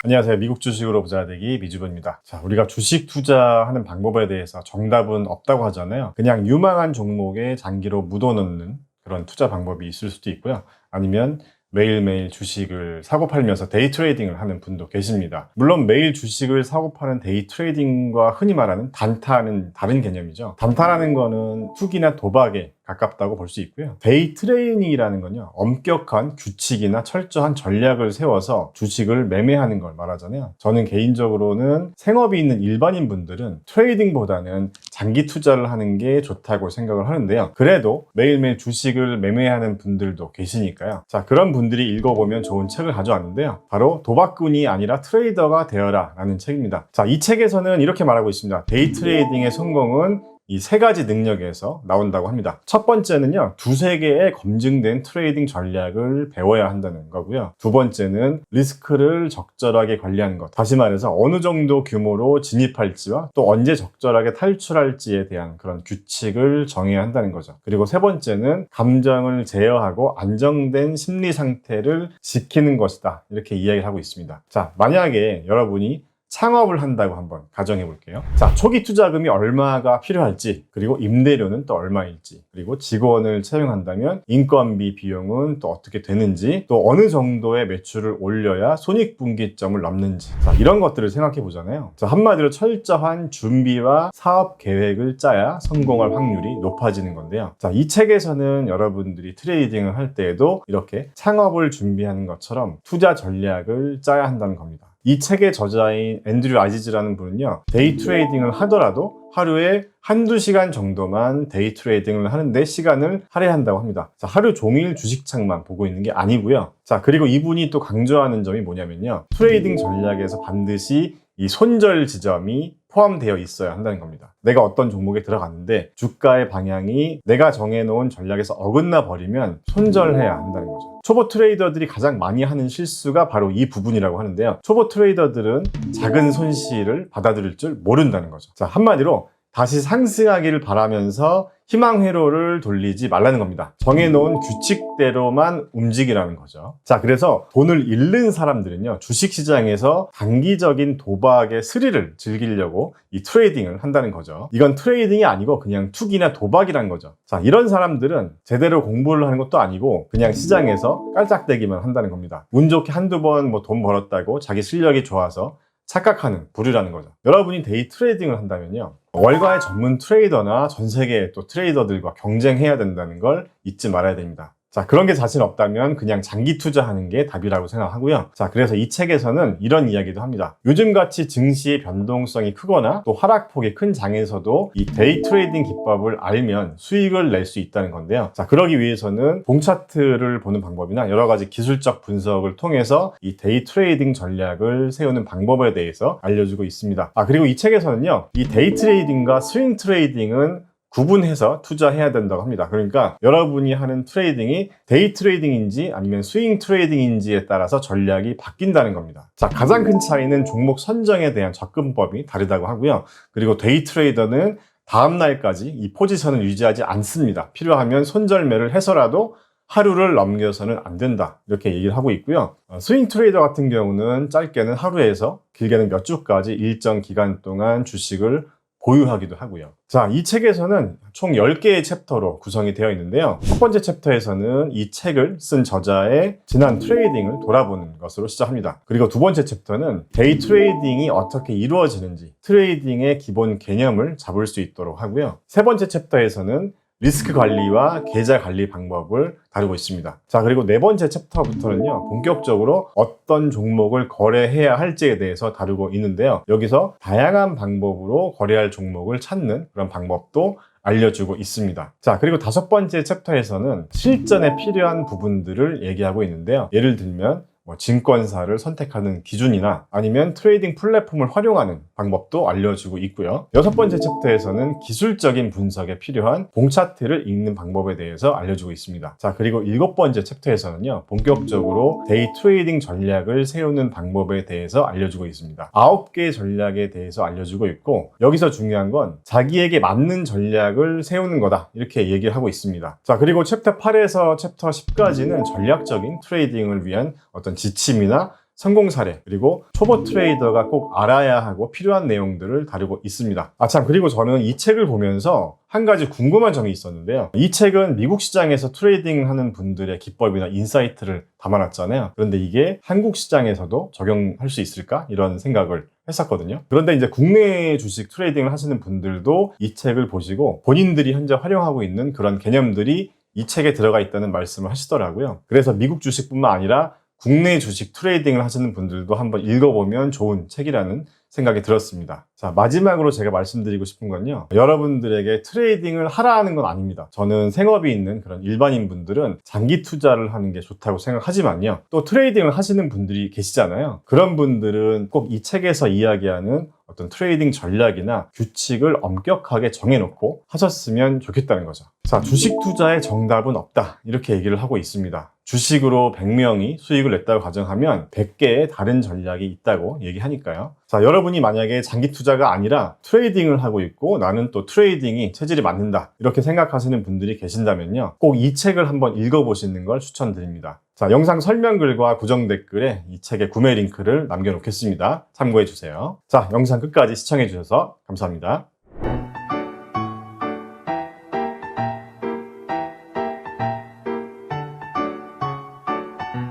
안녕하세요. 미국 주식으로 부자 되기 미주번입니다. 자, 우리가 주식 투자하는 방법에 대해서 정답은 없다고 하잖아요. 그냥 유망한 종목에 장기로 묻어놓는 그런 투자 방법이 있을 수도 있고요. 아니면 매일매일 주식을 사고 팔면서 데이 트레이딩을 하는 분도 계십니다. 물론 매일 주식을 사고 파는 데이 트레이딩과 흔히 말하는 단타는 다른 개념이죠. 단타라는 거는 투기나 도박에 가깝다고 볼 수 있고요. 데이 트레이딩이라는 건요, 엄격한 규칙이나 철저한 전략을 세워서 주식을 매매하는 걸 말하잖아요. 저는 개인적으로는 생업이 있는 일반인 분들은 트레이딩보다는 장기 투자를 하는 게 좋다고 생각을 하는데요. 그래도 매일매일 주식을 매매하는 분들도 계시니까요. 자, 그런 분들이 읽어보면 좋은 책을 가져왔는데요. 바로 도박꾼이 아니라 트레이더가 되어라 라는 책입니다. 자, 이 책에서는 이렇게 말하고 있습니다. 데이 트레이딩의 성공은 이 세 가지 능력에서 나온다고 합니다. 첫 번째는요, 두세 개의 검증된 트레이딩 전략을 배워야 한다는 거고요. 두 번째는 리스크를 적절하게 관리하는 것. 다시 말해서 어느 정도 규모로 진입할지와 또 언제 적절하게 탈출할지에 대한 그런 규칙을 정해야 한다는 거죠. 그리고 세 번째는 감정을 제어하고 안정된 심리 상태를 지키는 것이다. 이렇게 이야기를 하고 있습니다. 자, 만약에 여러분이 창업을 한다고 한번 가정해 볼게요. 자, 초기 투자금이 얼마가 필요할지, 그리고 임대료는 또 얼마일지, 그리고 직원을 채용한다면 인건비 비용은 또 어떻게 되는지, 또 어느 정도의 매출을 올려야 손익분기점을 넘는지, 자, 이런 것들을 생각해 보잖아요. 자, 한마디로 철저한 준비와 사업 계획을 짜야 성공할 확률이 높아지는 건데요. 자, 이 책에서는 여러분들이 트레이딩을 할 때에도 이렇게 창업을 준비하는 것처럼 투자 전략을 짜야 한다는 겁니다. 이 책의 저자인 앤드류 아지즈라는 분은요, 데이 트레이딩을 하더라도 하루에 한두 시간 정도만 데이 트레이딩을 하는데 시간을 할애한다고 합니다. 자, 하루 종일 주식창만 보고 있는 게 아니고요. 자, 그리고 이분이 또 강조하는 점이 뭐냐면요, 트레이딩 전략에서 반드시 이 손절 지점이 포함되어 있어야 한다는 겁니다. 내가 어떤 종목에 들어갔는데 주가의 방향이 내가 정해놓은 전략에서 어긋나 버리면 손절해야 한다는 거죠. 초보 트레이더들이 가장 많이 하는 실수가 바로 이 부분이라고 하는데요. 초보 트레이더들은 작은 손실을 받아들일 줄 모른다는 거죠. 자, 한마디로 다시 상승하기를 바라면서 희망 회로를 돌리지 말라는 겁니다. 정해놓은 규칙대로만 움직이라는 거죠. 자, 그래서 돈을 잃는 사람들은요, 주식시장에서 단기적인 도박의 스릴을 즐기려고 이 트레이딩을 한다는 거죠. 이건 트레이딩이 아니고 그냥 투기나 도박이란 거죠. 자, 이런 사람들은 제대로 공부를 하는 것도 아니고 그냥 시장에서 깔짝대기만 한다는 겁니다. 운 좋게 한두 번 돈 벌었다고 자기 실력이 좋아서 착각하는 부류라는 거죠. 여러분이 데이 트레이딩을 한다면요, 월가의 전문 트레이더나 전 세계의 또 트레이더들과 경쟁해야 된다는 걸 잊지 말아야 됩니다. 자, 그런 게 자신 없다면 그냥 장기 투자하는 게 답이라고 생각하고요. 자, 그래서 이 책에서는 이런 이야기도 합니다. 요즘같이 증시의 변동성이 크거나 또 하락폭이 큰 장에서도 이 데이 트레이딩 기법을 알면 수익을 낼 수 있다는 건데요. 자, 그러기 위해서는 봉 차트를 보는 방법이나 여러 가지 기술적 분석을 통해서 이 데이 트레이딩 전략을 세우는 방법에 대해서 알려주고 있습니다. 아, 그리고 이 책에서는요, 이 데이 트레이딩과 스윙 트레이딩은 구분해서 투자해야 된다고 합니다. 그러니까 여러분이 하는 트레이딩이 데이 트레이딩인지 아니면 스윙 트레이딩인지에 따라서 전략이 바뀐다는 겁니다. 자, 가장 큰 차이는 종목 선정에 대한 접근법이 다르다고 하고요. 그리고 데이 트레이더는 다음 날까지 이 포지션을 유지하지 않습니다. 필요하면 손절매를 해서라도 하루를 넘겨서는 안 된다, 이렇게 얘기를 하고 있고요. 스윙 트레이더 같은 경우는 짧게는 하루에서 길게는 몇 주까지 일정 기간 동안 주식을 보유하기도 하고요. 자, 이 책에서는 총 10개의 챕터로 구성이 되어 있는데요. 첫 번째 챕터에서는 이 책을 쓴 저자의 지난 트레이딩을 돌아보는 것으로 시작합니다. 그리고 두 번째 챕터는 데이 트레이딩이 어떻게 이루어지는지, 트레이딩의 기본 개념을 잡을 수 있도록 하고요. 세 번째 챕터에서는 리스크 관리와 계좌 관리 방법을 다루고 있습니다. 자, 그리고 네 번째 챕터부터는요, 본격적으로 어떤 종목을 거래해야 할지에 대해서 다루고 있는데요. 여기서 다양한 방법으로 거래할 종목을 찾는 그런 방법도 알려주고 있습니다. 자, 그리고 다섯 번째 챕터에서는 실전에 필요한 부분들을 얘기하고 있는데요. 예를 들면 증권사를 선택하는 기준이나 아니면 트레이딩 플랫폼을 활용하는 방법도 알려주고 있고요. 여섯 번째 챕터에서는 기술적인 분석에 필요한 봉 차트를 읽는 방법에 대해서 알려주고 있습니다. 자, 그리고 일곱 번째 챕터에서는요, 본격적으로 데이 트레이딩 전략을 세우는 방법에 대해서 알려주고 있습니다. 9개의 전략에 대해서 알려주고 있고, 여기서 중요한 건 자기에게 맞는 전략을 세우는 거다, 이렇게 얘기를 하고 있습니다. 자, 그리고 챕터 8에서 챕터 10까지는 전략적인 트레이딩을 위한 어떤 지침이나 성공 사례, 그리고 초보 트레이더가 꼭 알아야 하고 필요한 내용들을 다루고 있습니다. 참, 그리고 저는 이 책을 보면서 한 가지 궁금한 점이 있었는데요. 이 책은 미국 시장에서 트레이딩 하는 분들의 기법이나 인사이트를 담아놨잖아요. 그런데 이게 한국 시장에서도 적용할 수 있을까? 이런 생각을 했었거든요. 그런데 이제 국내 주식 트레이딩을 하시는 분들도 이 책을 보시고 본인들이 현재 활용하고 있는 그런 개념들이 이 책에 들어가 있다는 말씀을 하시더라고요. 그래서 미국 주식뿐만 아니라 국내 주식 트레이딩을 하시는 분들도 한번 읽어보면 좋은 책이라는 생각이 들었습니다. 자, 마지막으로 제가 말씀드리고 싶은 건요. 여러분들에게 트레이딩을 하라는 건 아닙니다. 저는 생업이 있는 그런 일반인 분들은 장기 투자를 하는 게 좋다고 생각하지만요. 또 트레이딩을 하시는 분들이 계시잖아요. 그런 분들은 꼭 이 책에서 이야기하는 어떤 트레이딩 전략이나 규칙을 엄격하게 정해놓고 하셨으면 좋겠다는 거죠. 자, 주식 투자의 정답은 없다. 이렇게 얘기를 하고 있습니다. 주식으로 100명이 수익을 냈다고 가정하면 100개의 다른 전략이 있다고 얘기하니까요. 자, 여러분이 만약에 장기 투자가 아니라 트레이딩을 하고 있고 나는 또 트레이딩이 체질이 맞는다. 이렇게 생각하시는 분들이 계신다면요. 꼭 이 책을 한번 읽어보시는 걸 추천드립니다. 자, 영상 설명글과 고정 댓글에 이 책의 구매 링크를 남겨놓겠습니다. 참고해주세요. 자, 영상 끝까지 시청해주셔서 감사합니다.